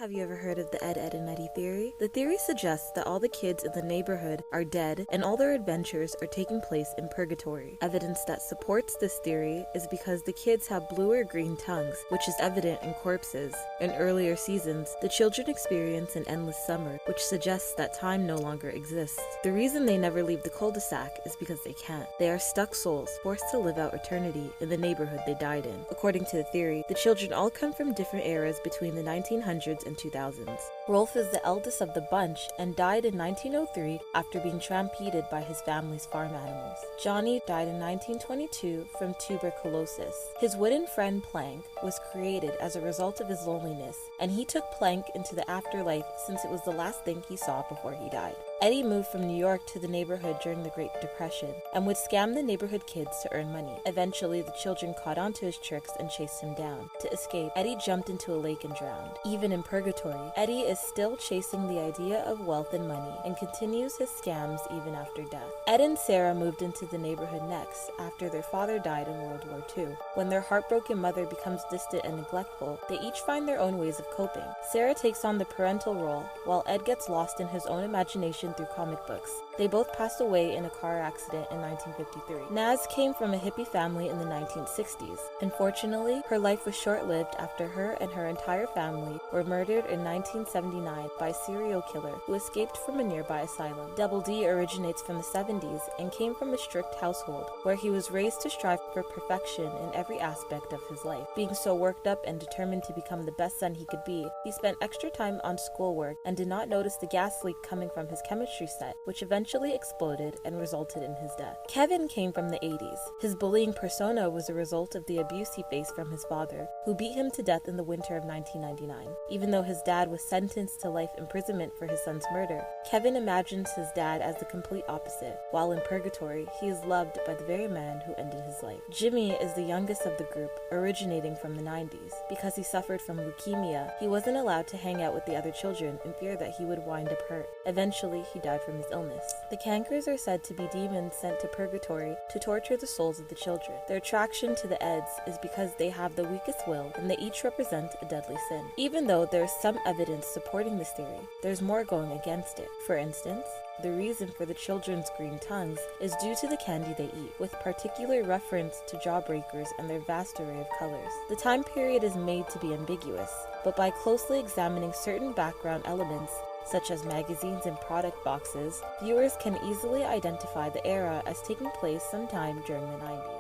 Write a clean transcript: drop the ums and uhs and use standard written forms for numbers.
Have you ever heard of the Ed, and Eddy theory? The theory suggests that all the kids in the neighborhood are dead and all their adventures are taking place in purgatory. Evidence that supports this theory is because the kids have blue or green tongues, which is evident in corpses. In earlier seasons, the children experience an endless summer, which suggests that time no longer exists. The reason they never leave the cul-de-sac is because they can't. They are stuck souls, forced to live out eternity in the neighborhood they died in. According to the theory, the children all come from different eras between the 1900s and 2000s. Rolf is the eldest of the bunch and died in 1903 after being stampeded by his family's farm animals. Johnny died in 1922 from tuberculosis. His wooden friend Plank was created as a result of his loneliness, and he took Plank into the afterlife since it was the last thing he saw before he died. Eddy moved from New York to the neighborhood during the Great Depression and would scam the neighborhood kids to earn money. Eventually, the children caught on to his tricks and chased him down. To escape, Eddy jumped into a lake and drowned. Even in purgatory, Eddy is still chasing the idea of wealth and money and continues his scams even after death. Ed and Sarah moved into the neighborhood next after their father died in World War II. When their heartbroken mother becomes distant and neglectful, they each find their own ways of coping. Sarah takes on the parental role, while Ed gets lost in his own imagination through comic books. They both passed away in a car accident in 1953. Naz came from a hippie family in the 1960s. Unfortunately, her life was short-lived after her and her entire family were murdered in 1979 by a serial killer who escaped from a nearby asylum. Double D originates from the 70s and came from a strict household where he was raised to strive for perfection in every aspect of his life. Being so worked up and determined to become the best son he could be, he spent extra time on schoolwork and did not notice the gas leak coming from his chemistry set, which eventually exploded and resulted in his death. Kevin came from the 80s. His bullying persona was a result of the abuse he faced from his father, who beat him to death in the winter of 1999. Even though his dad was sentenced to life imprisonment for his son's murder, Kevin imagines his dad as the complete opposite. While in purgatory, he is loved by the very man who ended his life. Jimmy is the youngest of the group, originating from the 90s. Because he suffered from leukemia, he wasn't allowed to hang out with the other children in fear that he would wind up hurt. Eventually, he died from his illness. The Cankers are said to be demons sent to purgatory to torture the souls of the children. Their attraction to the Eds is because they have the weakest will and they each represent a deadly sin. Even though there is some evidence supporting this theory, there's more going against it. For instance, the reason for the children's green tongues is due to the candy they eat, with particular reference to jawbreakers and their vast array of colors. The time period is made to be ambiguous, but by closely examining certain background elements, such as magazines and product boxes, viewers can easily identify the era as taking place sometime during the 90s.